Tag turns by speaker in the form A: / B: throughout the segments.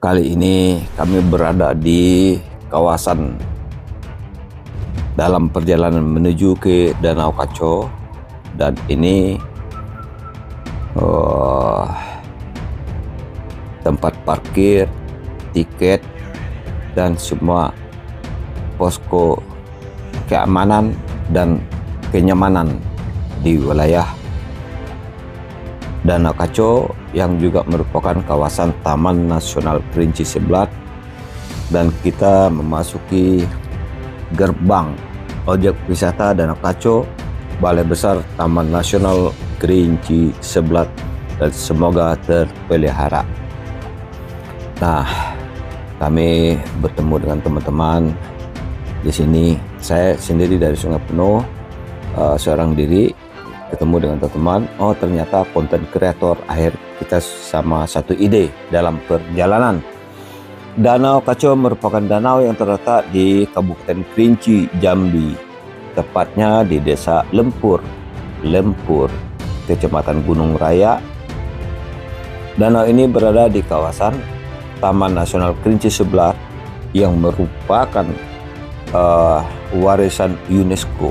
A: Kali ini kami berada di kawasan dalam perjalanan menuju ke Danau Kaco, dan ini tempat parkir, tiket, dan semua posko keamanan dan kenyamanan di wilayah Danau Kaco yang juga merupakan kawasan Taman Nasional Kerinci Seblat, dan kita memasuki gerbang objek wisata Danau Kaco, Balai Besar Taman Nasional Kerinci Seblat, dan semoga terpelihara. Nah, kami bertemu dengan teman-teman di sini. Saya sendiri dari Sungai Penuh, seorang diri, ketemu dengan teman-teman. Oh, ternyata konten kreator. Akhir kita sama satu ide dalam perjalanan. Danau Kaco merupakan danau yang terletak di Kabupaten Kerinci, Jambi, tepatnya di Desa Lempur, Kecamatan Gunung Raya. Danau ini berada di kawasan Taman Nasional Kerinci Seblat yang merupakan warisan UNESCO.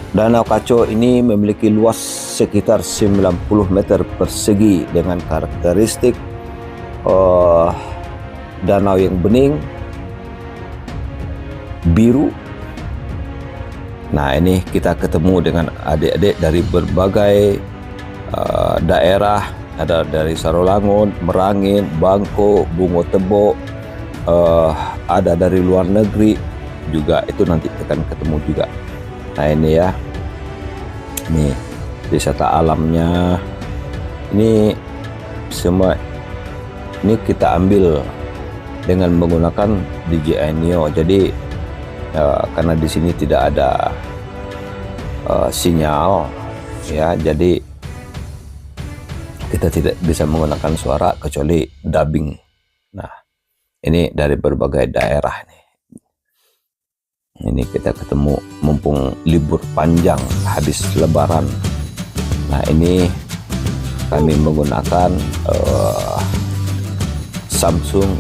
A: Danau Kaco ini memiliki luas sekitar 90 meter persegi dengan karakteristik danau yang bening, biru. Nah, ini kita ketemu dengan adik-adik dari berbagai daerah, ada dari Sarolangun, Merangin, Bangko, Bungo Tebo, ada dari luar negeri juga, itu nanti akan ketemu juga. Nah, ini ya, ini wisata alamnya, ini semua ini kita ambil dengan menggunakan DJI Neo. Jadi karena di sini tidak ada sinyal ya, jadi kita tidak bisa menggunakan suara kecuali dubbing. Nah, ini dari berbagai daerah nih. Ini kita ketemu mumpung libur panjang habis lebaran. Nah, ini kami menggunakan Samsung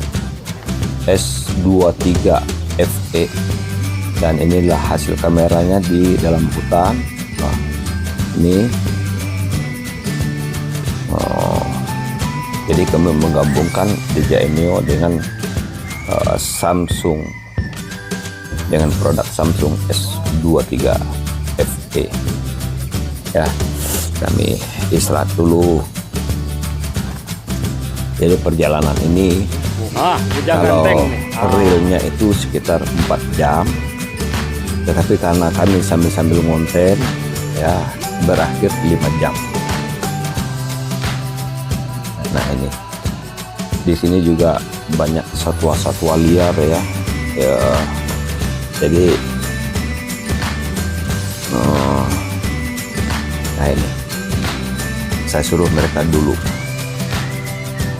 A: S23 FE, dan inilah hasil kameranya di dalam hutan. Nah, ini jadi kami menggabungkan DJI Neo dengan Samsung, dengan produk Samsung S23 FE. Ya, kami istirahat dulu. Jadi perjalanan ini kalau realnya itu sekitar 4 jam, tetapi karena kami sambil ngonten ya, berakhir 5 jam. Nah, ini di sini juga banyak satwa-satwa liar ya. Jadi nah, ini saya suruh mereka dulu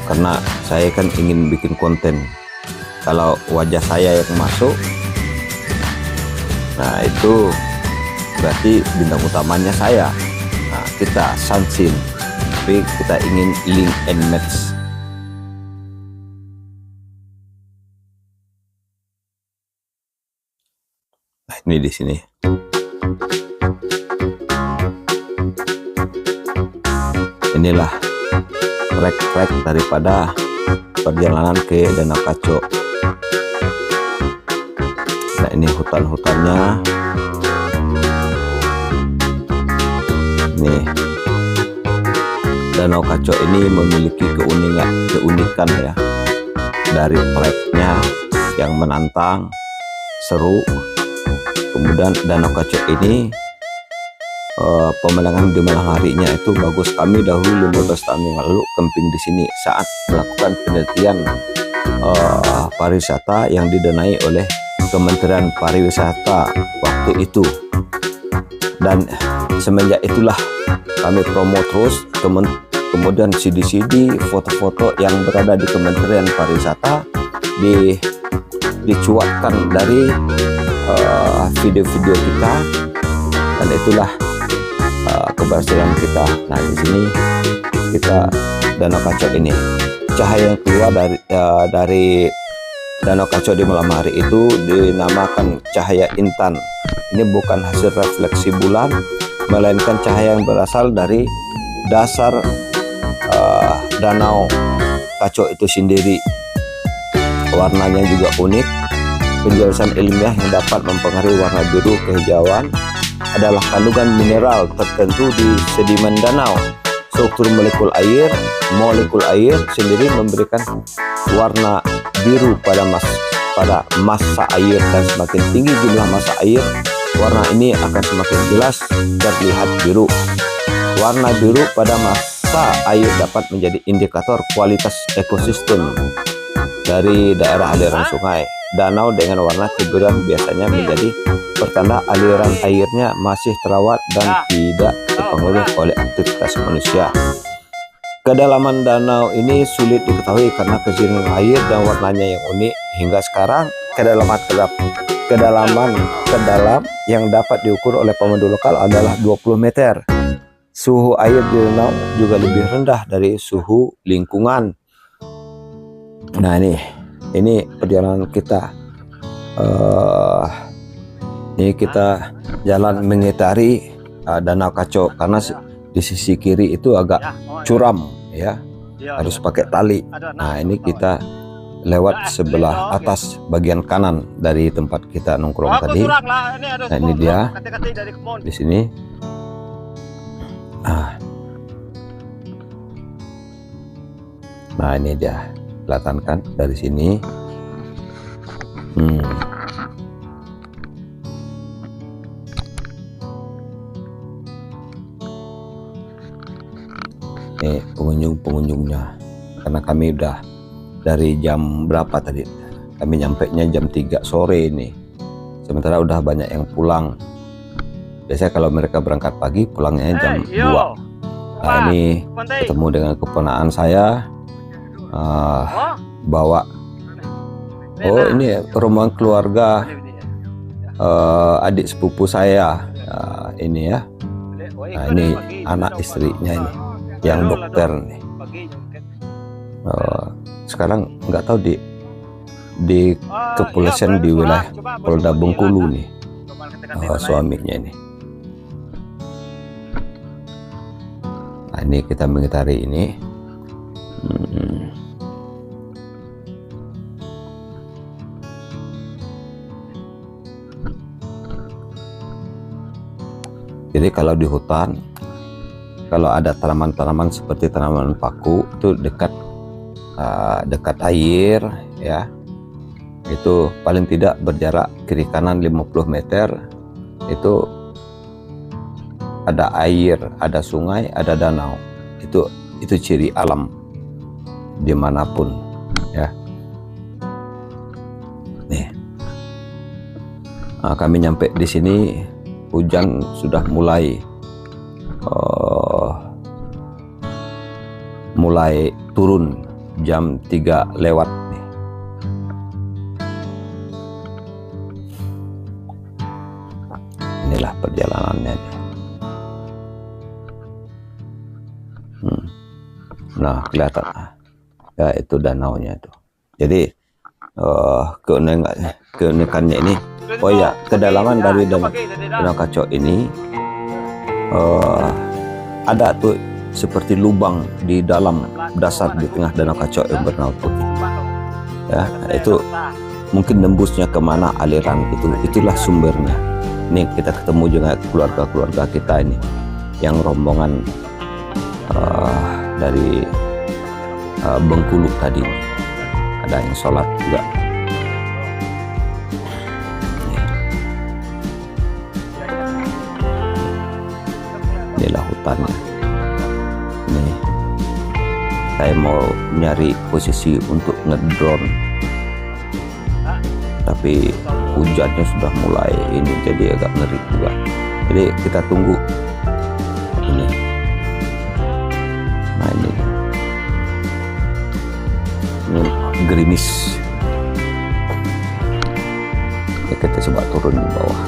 A: karena saya kan ingin bikin konten. Kalau wajah saya yang masuk, nah itu berarti bintang utamanya saya. Nah, kita sunsin, tapi kita ingin link and match. Nah, ini di sini. Inilah trek daripada perjalanan ke Danau Kaco. Nah, ini hutan-hutannya. Nih, Danau Kaco ini memiliki keunikan ya, dari treknya yang menantang, seru. Kemudian Danau Kaco ini pemandangan di malam harinya itu bagus. Kami dahulu 15 tahun yang lalu camping di sini saat melakukan penelitian pariwisata yang didanai oleh Kementerian Pariwisata waktu itu. Dan semenjak itulah kami promo terus, kemudian CD-CD, foto-foto yang berada di Kementerian Pariwisata dicuatkan dari video-video kita, dan itulah keberhasilan kita. Nah, di sini kita Danau Kaco ini cahaya yang keluar dari Danau Kaco di malam hari itu dinamakan cahaya intan. Ini bukan hasil refleksi bulan, melainkan cahaya yang berasal dari dasar Danau Kaco itu sendiri. Warnanya juga unik. Penjelasan ilmiah yang dapat mempengaruhi warna biru kehijauan adalah kandungan mineral tertentu di sedimen danau. Struktur molekul air sendiri memberikan warna biru pada massa air, dan semakin tinggi jumlah massa air, warna ini akan semakin jelas terlihat biru. Warna biru pada massa air dapat menjadi indikator kualitas ekosistem dari daerah aliran sungai. Danau dengan warna kebiruan biasanya menjadi pertanda aliran airnya masih terawat dan tidak terpengaruh oleh aktivitas manusia. Kedalaman danau ini sulit diketahui karena kejiraan air dan warnanya yang unik. Hingga sekarang, kedalaman terdalam yang dapat diukur oleh pemandu lokal adalah 20 meter. Suhu air di danau juga lebih rendah dari suhu lingkungan. Nah, ini perjalanan kita. Ini kita jalan mengitari Danau Kaco, karena di sisi kiri itu agak curam ya, harus pakai tali. Nah, ini kita lewat sebelah atas bagian kanan dari tempat kita nongkrong tadi. Nah, ini dia di sini. Nah, ini dia, kelihatan kan dari sini. Ini pengunjungnya, karena kami udah dari jam berapa tadi, kami nyampainya jam 3 sore ini, sementara udah banyak yang pulang. Biasanya kalau mereka berangkat pagi, pulangnya jam 2. Nah, ini ketemu dengan keponakan saya, bawa ini rombongan keluarga adik sepupu saya, ini ya. Nah, ini anak istrinya ini yang dokter nih. Sekarang nggak tahu di kepolisian di wilayah Polda Bengkulu nih, suaminya ini. Nah, ini kita mengitari ini. Jadi kalau di hutan, kalau ada tanaman-tanaman seperti tanaman paku itu dekat air ya, itu paling tidak berjarak kiri kanan 50 meter itu ada air, ada sungai, ada danau. Itu ciri alam dimanapun ya. Nih, kami nyampe di sini, hujan sudah mulai turun jam 3 lewat nih. Inilah perjalanannya nih. Nah, kelihatan ya, itu danaunya tuh. Jadi keunikannya ini, oh ya, kedalaman dari Danau Kaco ini ada tuh seperti lubang di dalam dasar di tengah Danau Kaco yang berwarna putih ya. Itu mungkin nembusnya kemana aliran itu, itulah sumbernya. Ini kita ketemu juga keluarga-keluarga kita ini yang rombongan dari Bengkulu tadi. Ada yang sholat juga. Inilah hutannya. Nih, saya mau nyari posisi untuk ngedrone, tapi hujannya sudah mulai ini, jadi agak ngeri juga. Jadi kita tunggu ini. Nah, ini gerimis. Ya, kita coba turun di bawah.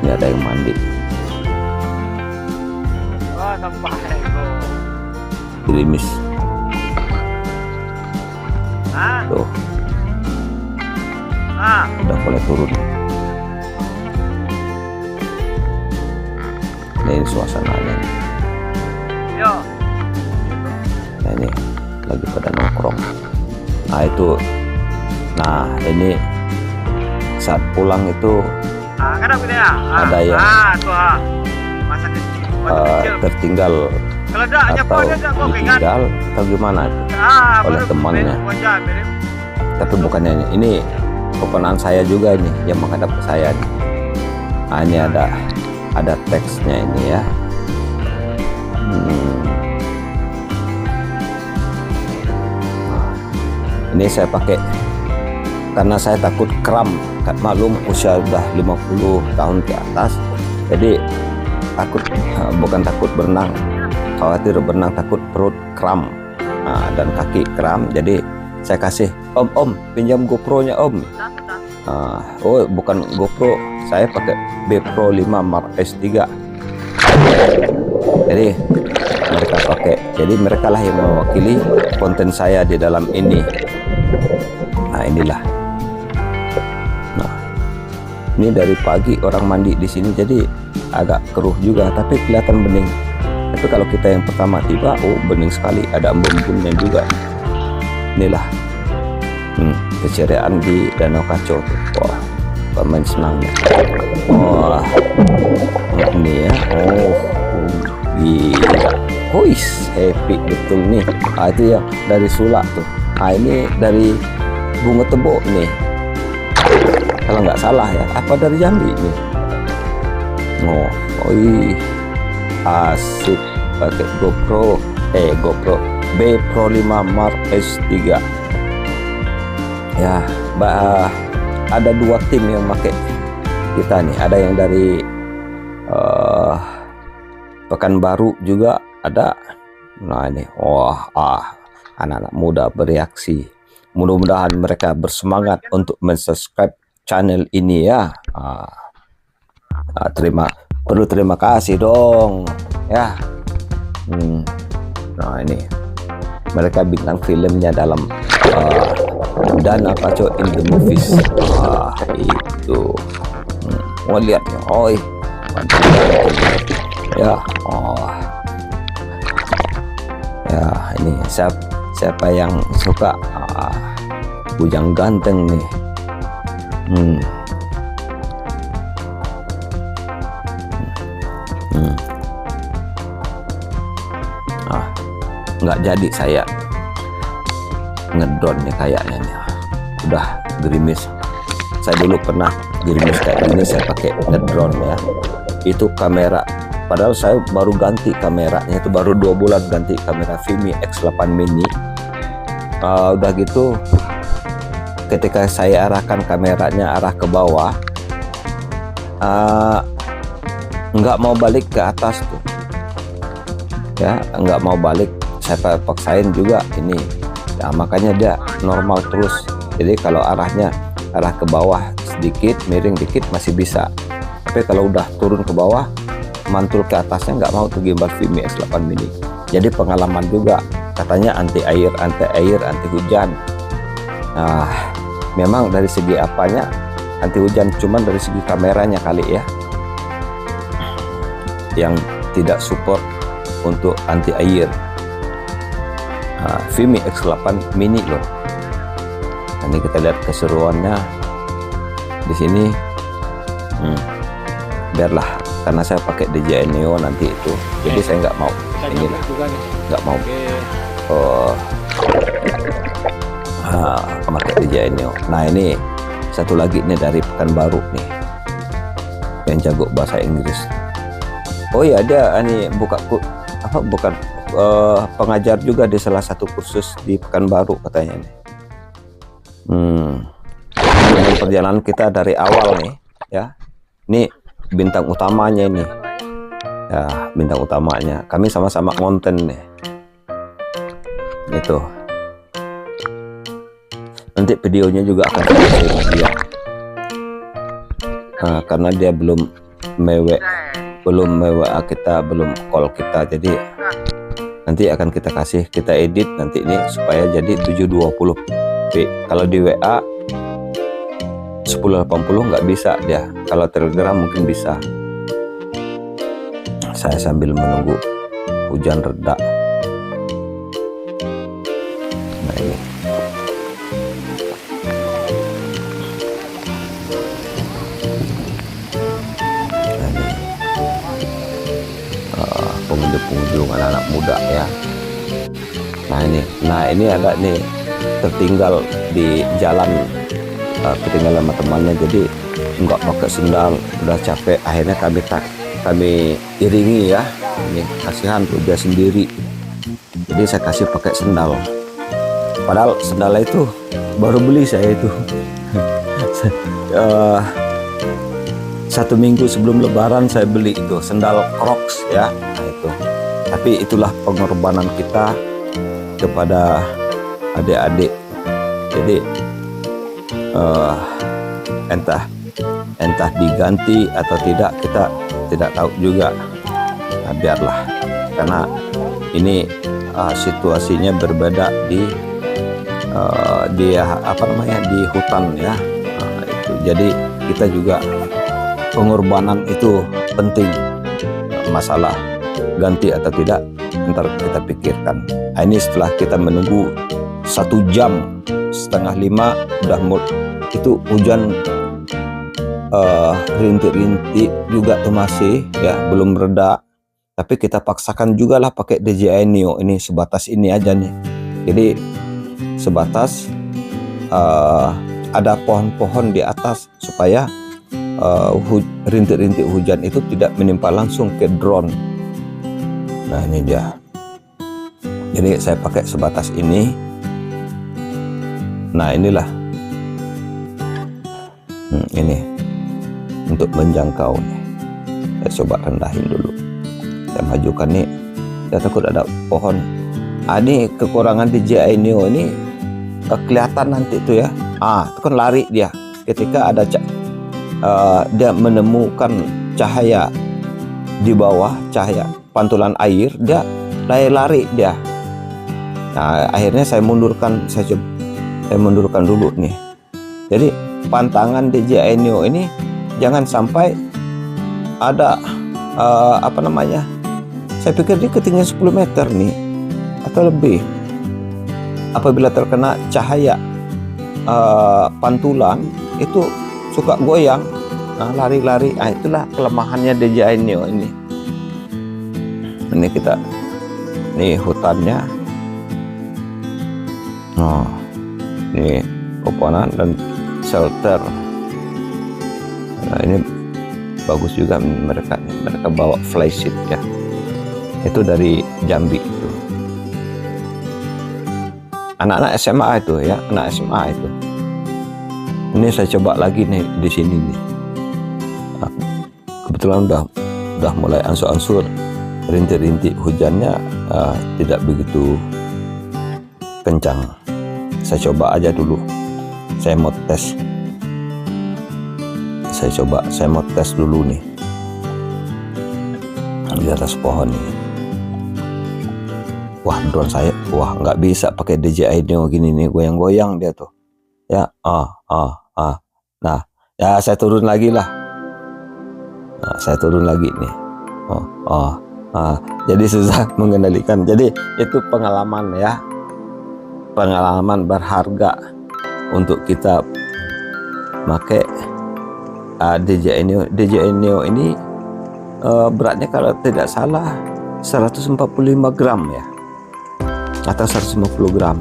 A: Ini ada yang mandi. gerimis. Tuh, udah mulai turun. Ini suasananya. Nah, ini lagi pada nongkrong. Nah itu, nah ini saat pulang itu ada yang tertinggal atau ditinggal atau gimana oleh temannya. Tapi bukannya ini keponakan saya juga ini yang menghadap ke saya nih. Nah ini ada teksnya ini ya. Ini saya pakai karena saya takut kram. Maklum usia udah 50 tahun ke atas, jadi takut, bukan takut berenang, khawatir berenang takut perut kram, dan kaki kram. Jadi saya kasih, om pinjam GoPro-nya om. Oh bukan GoPro, saya pakai B Pro 5 Mark S3. Jadi mereka pakai, jadi mereka lah yang mewakili konten saya di dalam ini. Nah inilah. Nah ini dari pagi orang mandi di sini, jadi agak keruh juga, tapi kelihatan bening. Tapi kalau kita yang pertama tiba, oh bening sekali, ada embun-embunnya juga. Inilah keceriaan di Danau Kaco tuh. Wah, pemain senangnya. Wah, ini ya. Oh, gila. Huis, happy betul nih. Itu yang dari Sulak tuh. Ini dari Bunga Tebo nih. Kalau nggak salah ya, apa dari Jambi nih. Oh, asik pakai GoPro B Pro 5 Mark S3 ya. Ada 2 tim yang pakai kita nih, ada yang dari Pekanbaru juga ada. Nah ini anak-anak muda bereaksi, mudah-mudahan mereka bersemangat untuk mensubscribe channel ini ya. Perlu terima kasih dong ya. Nah ini mereka bintang filmnya dalam Danau Kaco in the Movies. Itu mau lihat ya. Mantap ya. Ya ini siapa yang suka bujang ganteng nih. Nggak jadi saya ngedron nih kayaknya nih. Udah gerimis. Saya dulu pernah gerimis kayak gini, saya pakai ngedron ya. Itu kamera, padahal saya baru ganti kameranya, itu baru 2 bulan ganti kamera Vimy X8 mini. Udah gitu ketika saya arahkan kameranya arah ke bawah, nggak mau balik ke atas tuh ya, nggak mau balik. Saya paksain juga ini ya, makanya dia normal terus. Jadi kalau arahnya arah ke bawah sedikit, miring dikit masih bisa, tapi kalau udah turun ke bawah mantul ke atasnya nggak mau tuh gimbal Vimy X8 mini. Jadi pengalaman juga, katanya anti air, anti hujan. Nah memang dari segi apanya anti hujan, cuman dari segi kameranya kali ya yang tidak support untuk anti air. Vimy X8 mini loh. Ini kita lihat keseruannya di sini. Biarlah, karena saya pakai DJI Neo nanti itu, jadi saya nggak mau inilah, nggak mau pakai DJI Neo. Nah ini satu lagi nih dari Pekanbaru nih, yang jago bahasa Inggris. Oh ya, dia ini bukan pengajar juga di salah satu kursus di Pekanbaru katanya nih. Perjalanan kita dari awal nih ya. Ini bintang utamanya ini ya, bintang utamanya. Kami sama-sama konten nih. Itu nanti videonya juga akan saya dia. Karena dia belum mewek kita, belum call kita, jadi nanti akan kita edit nanti ini supaya jadi 720p. Kalau di WA 1080 nggak bisa dia, kalau Telegram mungkin bisa. Saya sambil menunggu hujan reda. Nah ini pengunjung anak-anak muda ya. Nah ini ada nih tertinggal di jalan, ketinggalan sama temannya, jadi nggak pakai sendal, udah capek, akhirnya kami iringi ya. Ini kasihan tuh dia sendiri, jadi saya kasih pakai sendal, padahal sendalnya itu baru beli saya itu 1 minggu sebelum lebaran saya beli itu sendal Crocs ya. Nah itu, tapi itulah pengorbanan kita kepada adik-adik. Jadi entah diganti atau tidak, kita tidak tahu juga. Nah, biarlah, karena ini situasinya berbeda di di hutan ya. Nah, itu jadi kita juga pengorbanan itu penting. Masalah ganti atau tidak ntar kita pikirkan. Nah, ini setelah kita menunggu 1 jam, 4:30 udah itu hujan rintik-rintik juga tuh masih ya, belum reda, tapi kita paksakan juga lah pakai DJI Neo ini, sebatas ini aja nih. Jadi sebatas ada pohon-pohon di atas supaya rintik-rintik hujan itu tidak menimpa langsung ke drone. Nah ini dia, jadi saya pakai sebatas ini. Nah inilah ini untuk menjangkau nih. Saya coba rendahin dulu, saya majukan nih, saya takut ada pohon. Ini kekurangan DJI Neo ini kelihatan nanti tuh ya. Itu kan lari dia ketika ada dia menemukan cahaya di bawah, cahaya pantulan air, dia lari dia. Nah akhirnya saya mundurkan dulu nih. Jadi pantangan DJI Neo ini jangan sampai ada saya pikir dia ketinggian 10 meter nih atau lebih. Apabila terkena cahaya pantulan itu suka goyang, lari-lari. Itulah kelemahannya DJI Neo ini. Ini kita, nih hutannya, ini pepohonan dan shelter. Nah ini bagus juga mereka bawa flysheet ya, itu dari Jambi itu, anak-anak SMA itu ya, anak SMA itu. Ini saya coba lagi nih di sini nih. Kebetulan udah mulai ansur-ansur, rintik-rintik hujannya tidak begitu kencang. Saya coba aja dulu. Saya mau tes. Saya mau tes dulu nih di atas pohon nih. Wah, drone saya, nggak bisa pakai DJI Neo gini nih, goyang-goyang dia tuh. Ya, nah, ya saya turun lagi lah. Nah, saya turun lagi nih. Jadi susah mengendalikan. Jadi itu pengalaman ya, pengalaman berharga untuk kita pakai DJI Neo. DJI Neo ini beratnya kalau tidak salah 145 gram ya, atau 150 gram.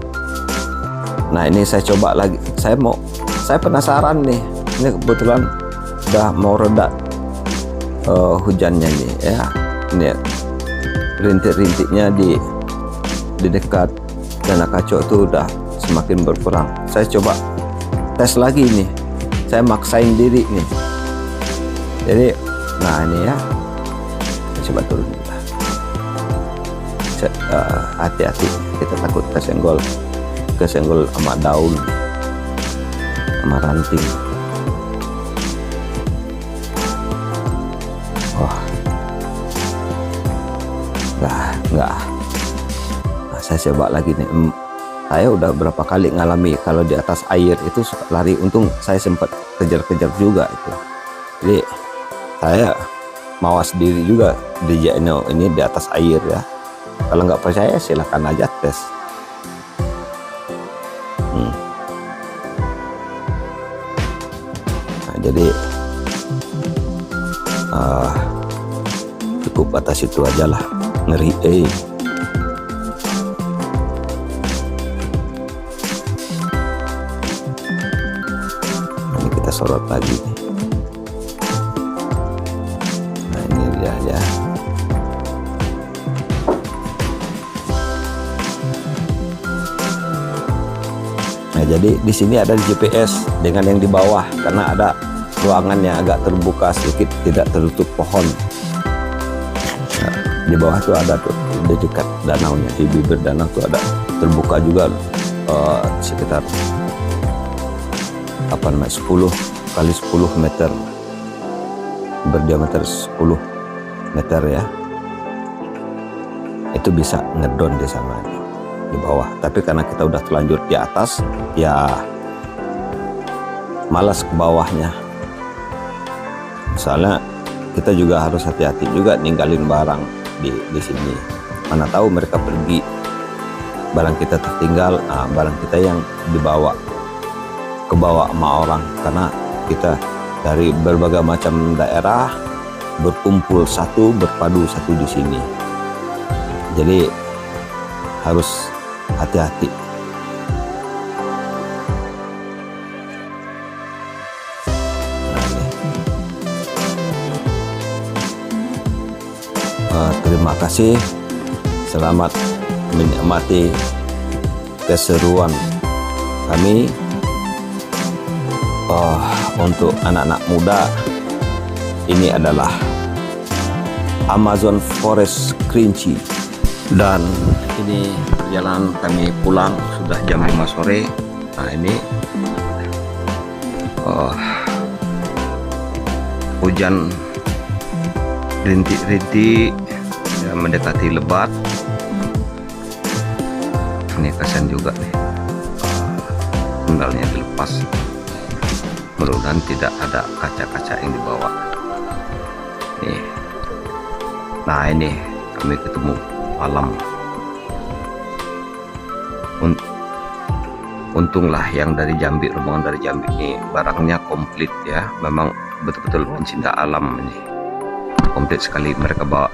A: Nah ini saya coba lagi, saya penasaran nih. Ini kebetulan udah mau reda hujannya nih ya. Ini rintik-rintiknya di dekat Danau Kaco itu udah semakin berkurang. Saya coba tes lagi nih, saya maksain diri nih. Jadi nah ini ya, saya coba turun. Hati-hati, kita takut kesenggol sama daun, sama ranting. Wah, saya coba lagi nih. Saya udah berapa kali ngalami kalau di atas air itu suka lari. Untung saya sempat kejar-kejar juga itu. Jadi saya mawas diri juga di ini di atas air ya. Kalau nggak percaya silakan aja tes. Nah, jadi cukup batas itu aja lah. Ngeri. Ini kita sorot lagi. Nah, ini dia ya. Nah, jadi di sini ada GPS dengan yang di bawah karena ada ruangan yang agak terbuka sedikit, tidak tertutup pohon. Nah, di bawah tuh ada tuh di dekat danaunya, di bibir danau tuh ada terbuka juga sekitar 10 kali 10 meter, berdiameter 10 meter ya. Itu bisa ngedon di sana di bawah. Tapi karena kita udah terlanjur di atas, ya malas ke bawahnya. Soalnya kita juga harus hati-hati juga ninggalin barang di sini. Mana tahu mereka pergi, barang kita tertinggal, barang kita yang dibawa ke bawah sama orang, karena kita dari berbagai macam daerah berkumpul satu, berpadu satu di sini. Jadi harus hati-hati. Terima kasih. Selamat menikmati keseruan kami. Untuk anak-anak muda, ini adalah Amazon Forest Kerinci, dan ini perjalanan kami pulang sudah jam 5 sore. Nah, ini hujan rintik-rintik ya, mendekati lebat. Ini kasihan juga nih, sendalnya dilepas. Mudah-mudahan tidak ada kaca-kaca yang dibawa nih. Nah, ini kami ketemu malam. Untunglah yang dari Jambi, rombongan dari Jambi ini barangnya komplit ya. Memang betul-betul pencinta alam ini. Komplit sekali, mereka bawa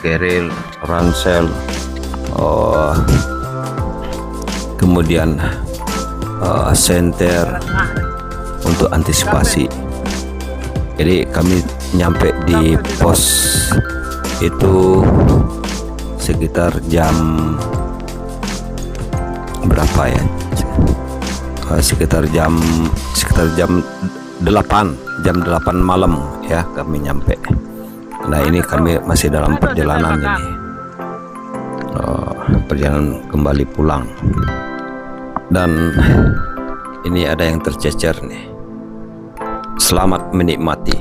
A: keril, ransel, kemudian senter untuk antisipasi. Jadi kami nyampe di pos itu sekitar jam berapa ya? Sekitar jam 8 malam ya kami nyampe. Nah, ini kami masih dalam perjalanan ini, perjalanan kembali pulang. Dan ini ada yang tercecer nih. Selamat menikmati.